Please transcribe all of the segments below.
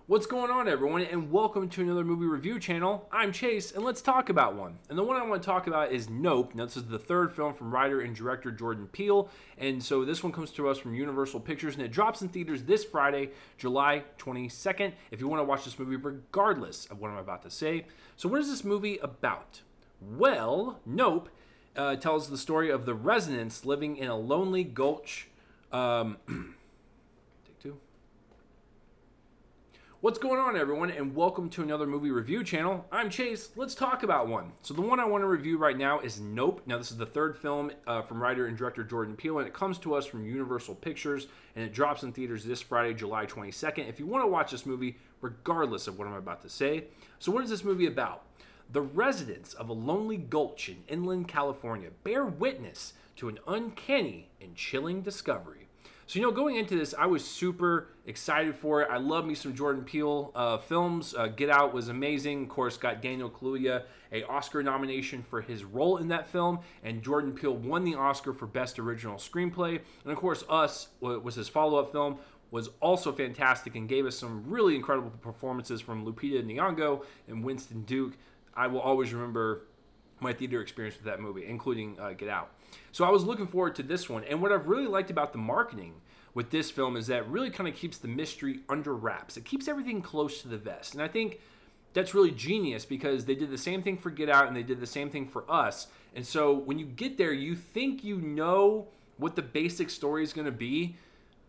What's going on, everyone, and welcome to another movie review channel. I'm Chase, and let's talk about one. And the one I want to talk about is Nope. Now, this is the third film from writer and director Jordan Peele, and so this one comes to us from Universal Pictures, and it drops in theaters this Friday, July 22nd, if you want to watch this movie regardless of what I'm about to say. So what is this movie about? Well, Nope tells the story of the residents living in a lonely gulch. Take two. What's going on, everyone, and welcome to another movie review channel. I'm Chase. Let's talk about one. So the one I want to review right now is Nope. Now, this is the third film from writer and director Jordan Peele, and it comes to us from Universal Pictures, and it drops in theaters this Friday, July 22nd. If you want to watch this movie, regardless of what I'm about to say. So what is this movie about? The residents of a lonely gulch in inland California bear witness to an uncanny and chilling discovery. So, going into this, I was super excited for it. I love me some Jordan Peele films. Get Out was amazing. Of course, got Daniel Kaluuya an Oscar nomination for his role in that film. And Jordan Peele won the Oscar for Best Original Screenplay. And of course, Us was his follow-up film, was also fantastic and gave us some really incredible performances from Lupita Nyong'o and Winston Duke. I will always remember my theater experience with that movie, including Get Out. So I was looking forward to this one, and what I've really liked about the marketing with this film is that it really kind of keeps the mystery under wraps. It keeps everything close to the vest, and I think that's really genius because they did the same thing for Get Out and they did the same thing for Us. And so when you get there, you think you know what the basic story is going to be,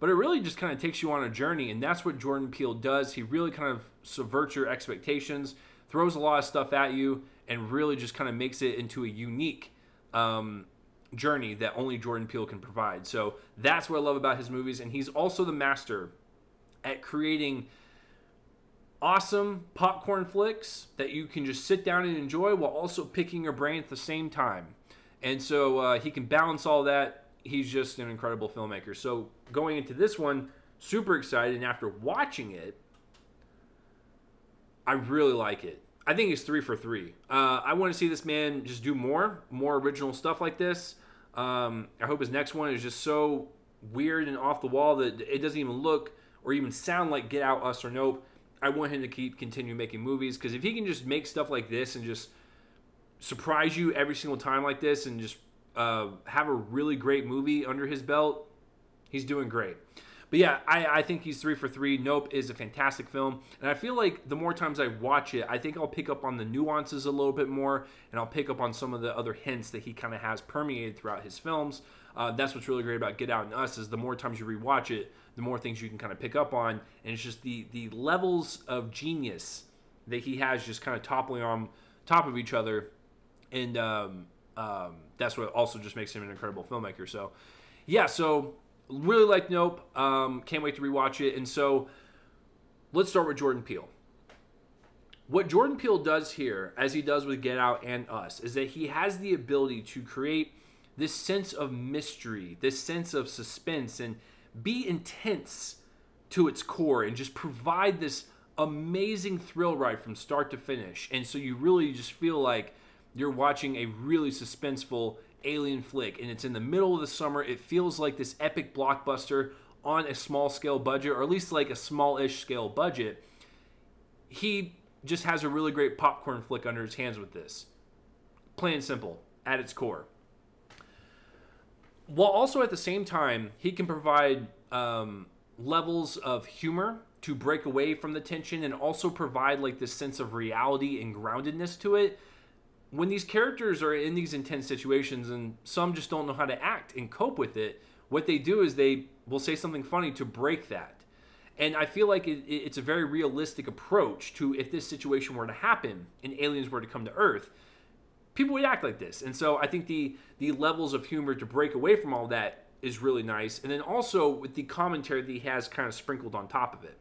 but it really just kind of takes you on a journey, and that's what Jordan Peele does. He really kind of subverts your expectations, throws a lot of stuff at you, and really just kind of makes it into a unique journey that only Jordan Peele can provide. So that's what I love about his movies, and he's also the master at creating awesome popcorn flicks that you can just sit down and enjoy while also picking your brain at the same time. And so he can balance all that. He's just an incredible filmmaker. So going into this one, super excited, and after watching it, I really like it. I think he's 3 for 3. I want to see this man just do more original stuff like this. I hope his next one is just so weird and off the wall that it doesn't even look or even sound like Get Out, Us, or Nope. I want him to continue making movies, because if he can just make stuff like this and just surprise you every single time like this and just have a really great movie under his belt, he's doing great. But yeah, I think he's 3 for 3. Nope is a fantastic film. And I feel like the more times I watch it, I think I'll pick up on the nuances a little bit more, and I'll pick up on some of the other hints that he kind of has permeated throughout his films. That's what's really great about Get Out and Us, is the more times you rewatch it, the more things you can kind of pick up on. And it's just the levels of genius that he has just kind of toppling on top of each other. And that's what also just makes him an incredible filmmaker. So, yeah, so really like Nope. Can't wait to rewatch it. And so let's start with Jordan Peele. What Jordan Peele does here, as he does with Get Out and Us, is that he has the ability to create this sense of mystery, this sense of suspense, and be intense to its core and just provide this amazing thrill ride from start to finish. And so you really just feel like you're watching a really suspenseful alien flick, and it's in the middle of the summer. It feels like this epic blockbuster on a small scale budget, or at least like a small-ish scale budget. He just has a really great popcorn flick under his hands with this. Plain and simple, at its core. While also at the same time, he can provide levels of humor to break away from the tension, and also provide like this sense of reality and groundedness to it. When these characters are in these intense situations and some just don't know how to act and cope with it, what they do is they will say something funny to break that. And I feel like it's a very realistic approach to, if this situation were to happen and aliens were to come to Earth, people would act like this. And so I think the levels of humor to break away from all that is really nice. And then also with the commentary that he has kind of sprinkled on top of it.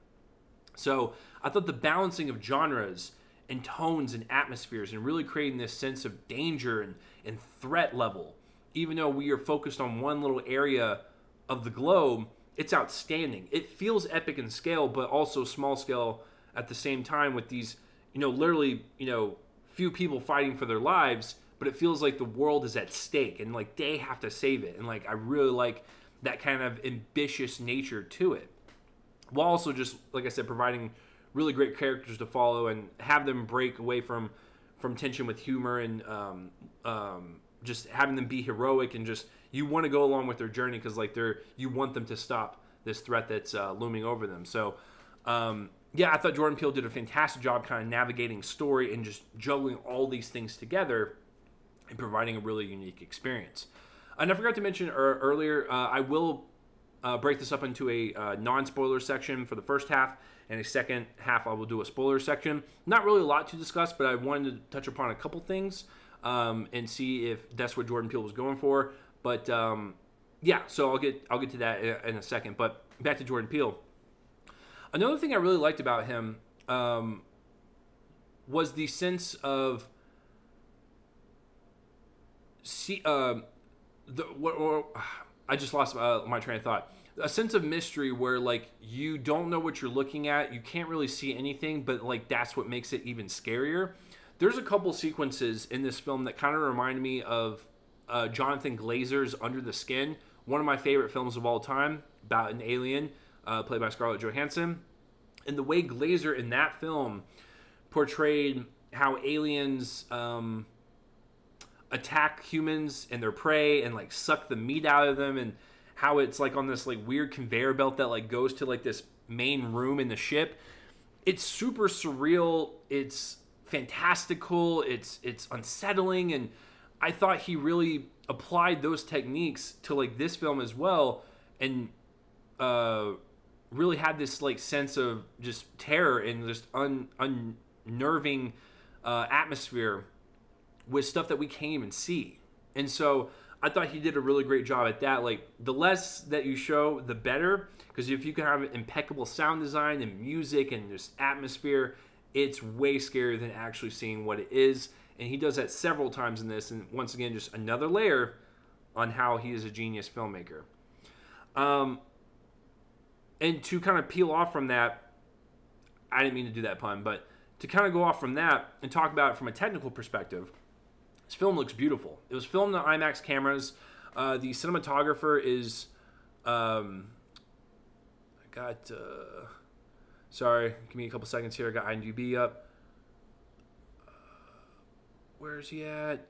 So I thought the balancing of genres and tones and atmospheres, and really creating this sense of danger and threat level, even though we are focused on one little area of the globe, it's outstanding. It feels epic in scale, but also small scale at the same time, with these, literally, few people fighting for their lives, but it feels like the world is at stake and like they have to save it. And like I really like that kind of ambitious nature to it, while also just, like I said, providing really great characters to follow and have them break away from tension with humor and just having them be heroic and just you want to go along with their journey because like you want them to stop this threat that's looming over them. So yeah, I thought Jordan Peele did a fantastic job kind of navigating story and just juggling all these things together and providing a really unique experience. And I forgot to mention earlier, I will break this up into a non-spoiler section for the first half, and a second half I will do a spoiler section. Not really a lot to discuss, but I wanted to touch upon a couple things and see if that's what Jordan Peele was going for. But yeah, so I'll get to that in a second. But back to Jordan Peele. Another thing I really liked about him was the sense of I just lost my train of thought. A sense of mystery where like you don't know what you're looking at, you can't really see anything, but like that's what makes it even scarier. There's a couple sequences in this film that kind of remind me of Jonathan Glazer's Under the Skin, one of my favorite films of all time, about an alien played by Scarlett Johansson. And the way Glazer in that film portrayed how aliens attack humans and their prey and like suck the meat out of them, and how it's like on this like weird conveyor belt that like goes to like this main room in the ship. It's super surreal. It's fantastical. It's unsettling, and I thought he really applied those techniques to like this film as well, and really had this like sense of just terror and just unnerving atmosphere with stuff that we can't even see. And so I thought he did a really great job at that. Like the less that you show, the better, because if you can have impeccable sound design and music and just atmosphere, it's way scarier than actually seeing what it is. And he does that several times in this, and once again, just another layer on how he is a genius filmmaker. And to kind of peel off from that, I didn't mean to do that pun, but to kind of go off from that and talk about it from a technical perspective, this film looks beautiful. It was filmed on IMAX cameras. The cinematographer is, sorry, give me a couple seconds here. I got IMDb up. Where's he at?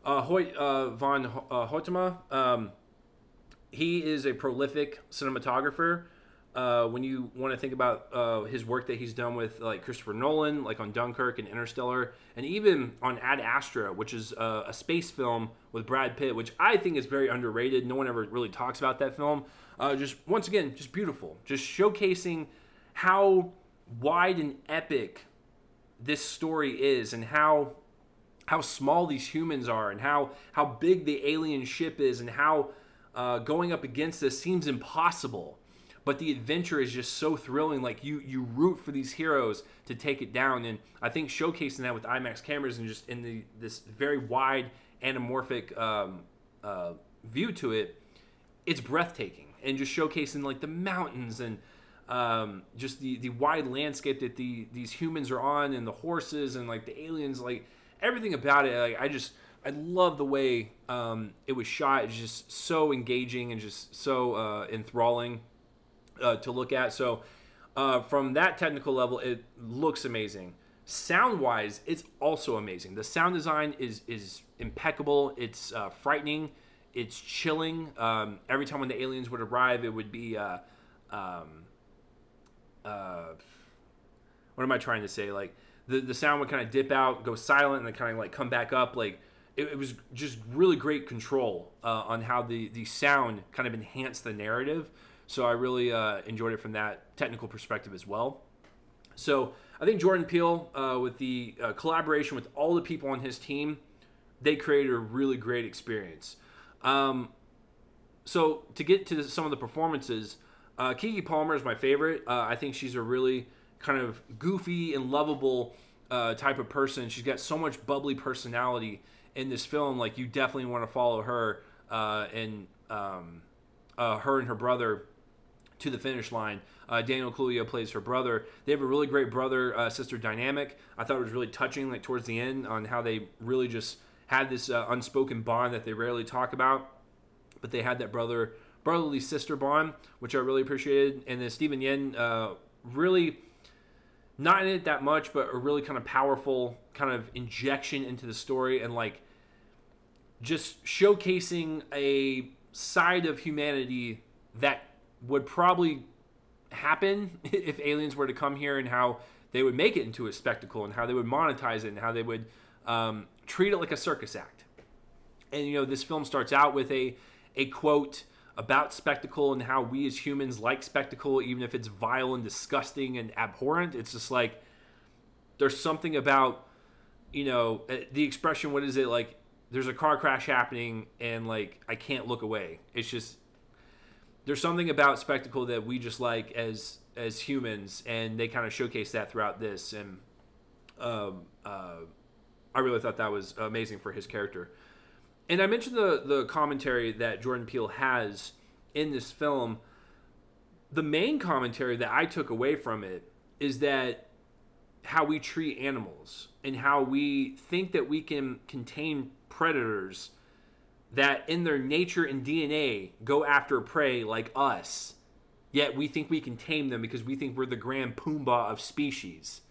Hoyt von Hoytema. He is a prolific cinematographer. When you want to think about his work that he's done with like Christopher Nolan, like on Dunkirk and Interstellar, and even on Ad Astra, which is a space film with Brad Pitt, which I think is very underrated. No one ever really talks about that film. Just once again, just beautiful. Just showcasing how wide and epic this story is, and how small these humans are, and how big the alien ship is, and how going up against this seems impossible. But the adventure is just so thrilling. Like you root for these heroes to take it down, and I think showcasing that with IMAX cameras and just in this very wide anamorphic view to it, it's breathtaking. And just showcasing like the mountains and just the wide landscape that these humans are on, and the horses and like the aliens, like everything about it. Like I love the way it was shot. It's just so engaging and just so enthralling to look at. So from that technical level, it looks amazing. Sound-wise, it's also amazing. The sound design is impeccable. It's frightening. It's chilling. Every time when the aliens would arrive, it would be what am I trying to say? Like the sound would kind of dip out, go silent, and then kind of like come back up. Like it was just really great control on how the sound kind of enhanced the narrative. So I really enjoyed it from that technical perspective as well. So I think Jordan Peele, with the collaboration with all the people on his team, they created a really great experience. So to get to some of the performances, Keke Palmer is my favorite. I think she's a really kind of goofy and lovable type of person. She's got so much bubbly personality in this film. Like you definitely want to follow her and her brother to the finish line. Daniel Kaluuya plays her brother. They have a really great brother-sister dynamic. I thought it was really touching, like towards the end, on how they really just had this unspoken bond that they rarely talk about, but they had that brotherly sister bond, which I really appreciated. And then Stephen Yen really not in it that much, but a really kind of powerful kind of injection into the story, and like just showcasing a side of humanity that would probably happen if aliens were to come here, and how they would make it into a spectacle, and how they would monetize it, and how they would treat it like a circus act. And, you know, this film starts out with a quote about spectacle and how we as humans like spectacle, even if it's vile and disgusting and abhorrent. It's just like, there's something about, you know, the expression, what is it, like, there's a car crash happening and, like, I can't look away. It's just, there's something about spectacle that we just like as humans, and they kind of showcase that throughout this. And I really thought that was amazing for his character. And I mentioned the commentary that Jordan Peele has in this film. The main commentary that I took away from it is that how we treat animals, and how we think that we can contain predators that in their nature and DNA go after prey like us, yet we think we can tame them because we think we're the grand Pumbaa of species.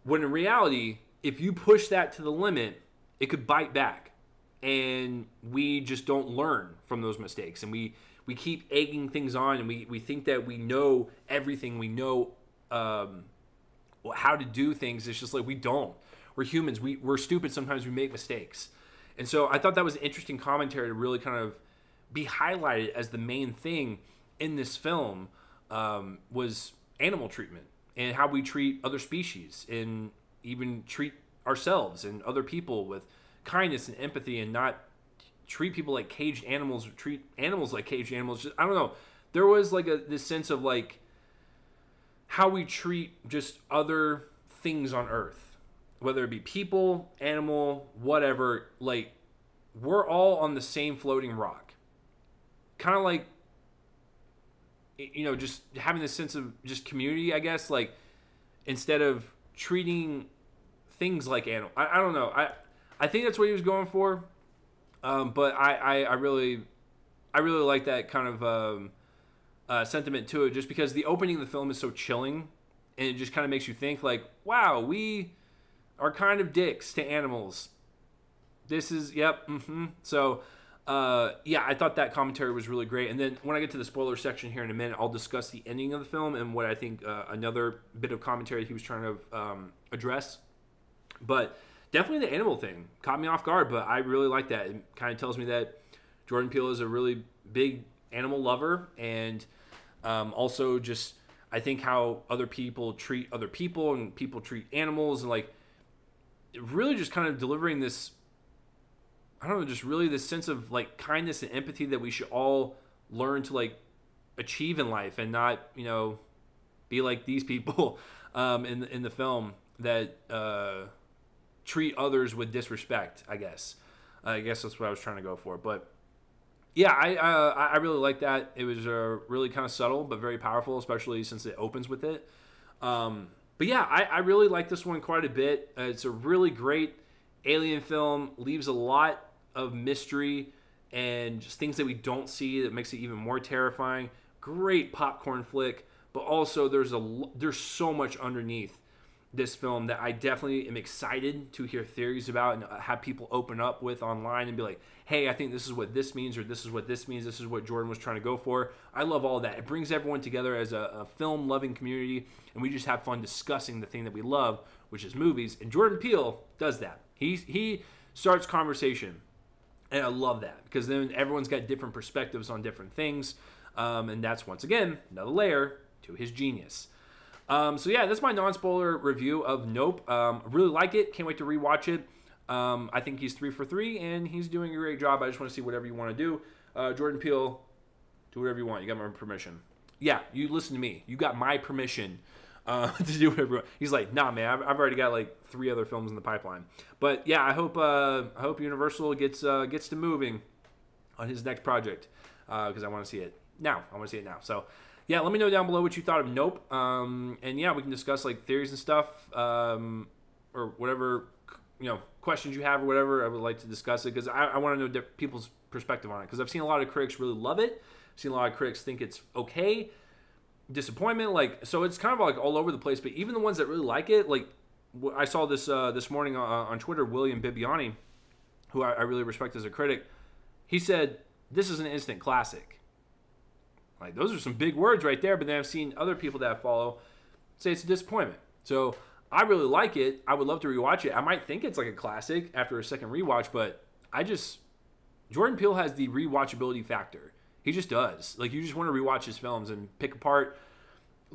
When in reality, if you push that to the limit, it could bite back. And we just don't learn from those mistakes. And we keep egging things on, and we think that we know everything. We know how to do things. It's just like, we don't. We're humans. We're stupid. Sometimes we make mistakes. And so I thought that was an interesting commentary to really kind of be highlighted as the main thing in this film, was animal treatment, and how we treat other species, and even treat ourselves and other people with kindness and empathy, and not treat people like caged animals, or treat animals like caged animals. Just, I don't know. There was like this sense of like how we treat just other things on Earth, whether it be people, animal, whatever. Like, we're all on the same floating rock. Kind of like, you know, just having this sense of just community, I guess. Like, instead of treating things like animals. I don't know. I think that's what he was going for. But I really like that kind of sentiment to it, just because the opening of the film is so chilling, and it just kind of makes you think like, wow, we are kind of dicks to animals. This is, yep, So, yeah, I thought that commentary was really great. And then when I get to the spoiler section here in a minute, I'll discuss the ending of the film and what I think another bit of commentary he was trying to address. But definitely the animal thing caught me off guard, but I really like that. It kind of tells me that Jordan Peele is a really big animal lover, and also just, I think how other people treat other people, and people treat animals, and like really just kind of delivering this, I don't know, just really this sense of like kindness and empathy that we should all learn to like achieve in life, and not, you know, be like these people in the film that treat others with disrespect, I guess. I guess that's what I was trying to go for. But yeah, I really like that. It was really kind of subtle, but very powerful, especially since it opens with it. But yeah, I really like this one quite a bit. It's a really great alien film. Leaves a lot of mystery and just things that we don't see, that makes it even more terrifying. Great popcorn flick, but also there's so much underneath this film that I definitely am excited to hear theories about, and have people open up with online and be like, hey, I think this is what this means, or this is what this means, this is what Jordan was trying to go for. I love all that. It brings everyone together as a film-loving community, and we just have fun discussing the thing that we love, which is movies. And Jordan Peele does that. He starts conversation, and I love that, because then everyone's got different perspectives on different things, and that's, once again, another layer to his genius. So yeah, that's my non-spoiler review of Nope. Really like it. Can't wait to rewatch it. I think he's 3 for 3, and he's doing a great job. I just want to see whatever you want to do. Jordan Peele, do whatever you want. You got my permission. Yeah, you listen to me. You got my permission to do whatever you want. He's like, nah, man, I've already got like 3 other films in the pipeline. But yeah, I hope Universal gets to moving on his next project, because I want to see it now. So yeah, let me know down below what you thought of Nope. And yeah, we can discuss like theories and stuff, or whatever, you know, questions you have or whatever. I would like to discuss it, because I want to know people's perspective on it, because I've seen a lot of critics really love it. I've seen a lot of critics think it's okay. disappointment. Like, so it's kind of like all over the place. But even the ones that really like it, like I saw this this morning on Twitter, William Bibbiani, who I really respect as a critic, he said this is an instant classic. Like, those are some big words right there. But then I've seen other people that I follow say it's a disappointment. So I really like it. I would love to rewatch it. I might think it's like a classic after a second rewatch, but Jordan Peele has the rewatchability factor. He just does. Like, you just want to rewatch his films and pick apart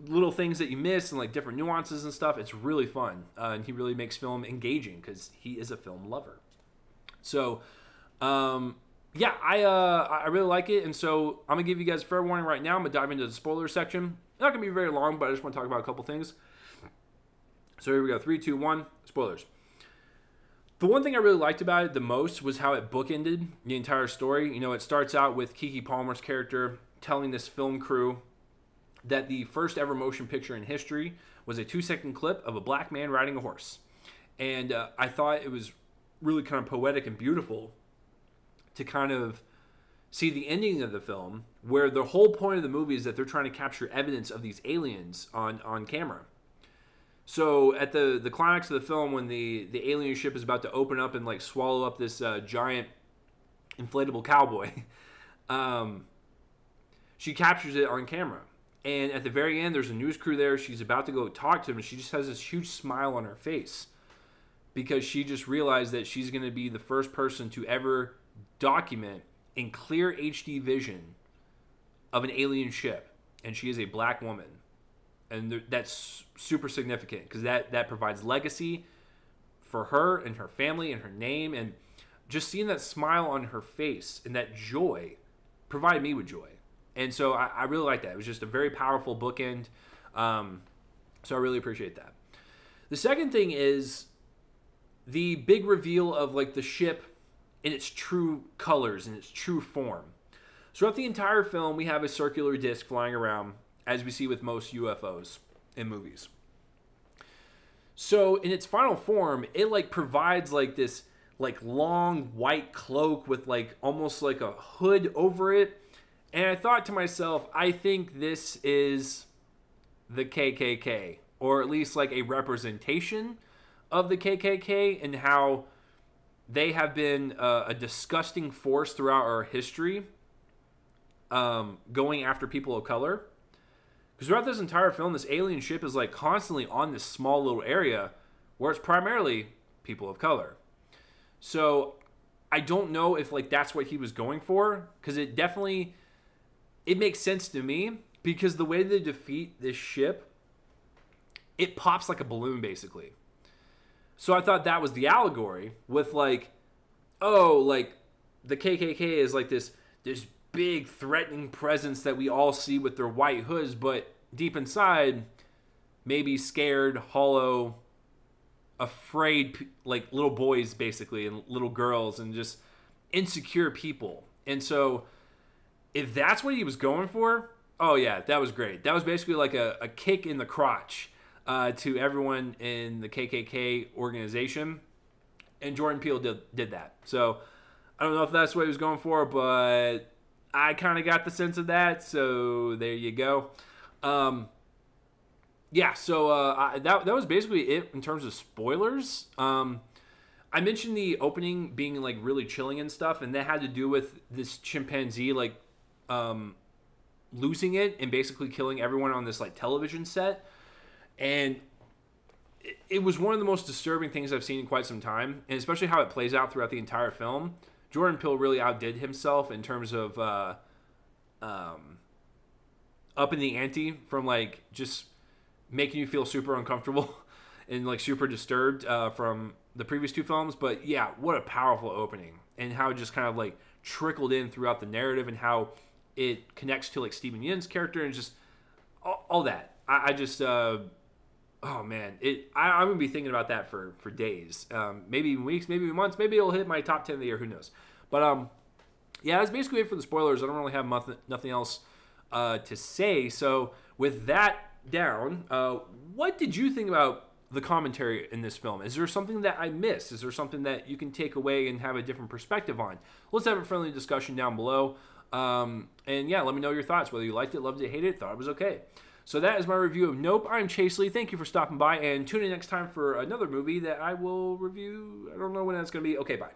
little things that you miss and like different nuances and stuff. It's really fun. And he really makes film engaging because he is a film lover. So, yeah, I really like it. And so I'm going to give you guys a fair warning right now. I'm going to dive into the spoiler section. Not going to be very long, but I just want to talk about a couple things. So here we go. 3, 2, 1. Spoilers. The one thing I really liked about it the most was how it bookended the entire story. You know, it starts out with Keke Palmer's character telling this film crew that the first ever motion picture in history was a 2-second clip of a black man riding a horse. And I thought it was really kind of poetic and beautiful to kind of see the ending of the film, where the whole point of the movie is that they're trying to capture evidence of these aliens on camera. So at the climax of the film, when the alien ship is about to open up and like swallow up this giant inflatable cowboy, she captures it on camera. And at the very end, there's a news crew there. She's about to go talk to him, and she just has this huge smile on her face because she just realized that she's going to be the first person to ever document in clear HD vision of an alien ship. And she is a black woman. And that's super significant because that provides legacy for her and her family and her name. And just seeing that smile on her face and that joy provided me with joy. And so I really like that. It was just a very powerful bookend. So I really appreciate that. The second thing is the big reveal of like the ship in its true colors and its true form. So throughout the entire film, we have a circular disc flying around, as we see with most UFOs in movies. So in its final form, it like provides like this like long white cloak with like almost like a hood over it. And I thought to myself, I think this is the KKK, or at least like a representation of the KKK and how they have been a disgusting force throughout our history, going after people of color. Because throughout this entire film, this alien ship is like constantly on this small little area where it's primarily people of color. So I don't know if like that's what he was going for, because it makes sense to me, because the way they defeat this ship, it pops like a balloon basically. So I thought that was the allegory with like, oh, like the KKK is like this big threatening presence that we all see with their white hoods, but deep inside, maybe scared, hollow, afraid, like little boys basically, and little girls, and just insecure people. And so if that's what he was going for, oh yeah, that was great. That was basically like a kick in the crotch to everyone in the KKK organization. And Jordan Peele did that. So I don't know if that's what he was going for, but I kind of got the sense of that. So there you go. Yeah, so that was basically it in terms of spoilers. I mentioned the opening being like really chilling and stuff, and that had to do with this chimpanzee like losing it and basically killing everyone on this like television set. And it was one of the most disturbing things I've seen in quite some time, and especially how it plays out throughout the entire film. Jordan Peele really outdid himself in terms of upping the ante from like just making you feel super uncomfortable and like super disturbed from the previous two films. But yeah, what a powerful opening, and how it just kind of like trickled in throughout the narrative, and how it connects to like Steven Yeun's character, and just all that. I just oh man, I'm gonna be thinking about that for days, maybe even weeks, maybe even months. Maybe it'll hit my top 10 of the year. Who knows? But yeah, that's basically it for the spoilers. I don't really have nothing else to say. So with that down, what did you think about the commentary in this film? Is there something that I missed? Is there something that you can take away and have a different perspective on? Let's have a friendly discussion down below. And yeah, let me know your thoughts, whether you liked it, loved it, hated it, thought it was okay. So that is my review of Nope. I'm Chase Lee. Thank you for stopping by, and tune in next time for another movie that I will review. I don't know when that's going to be. Okay, bye.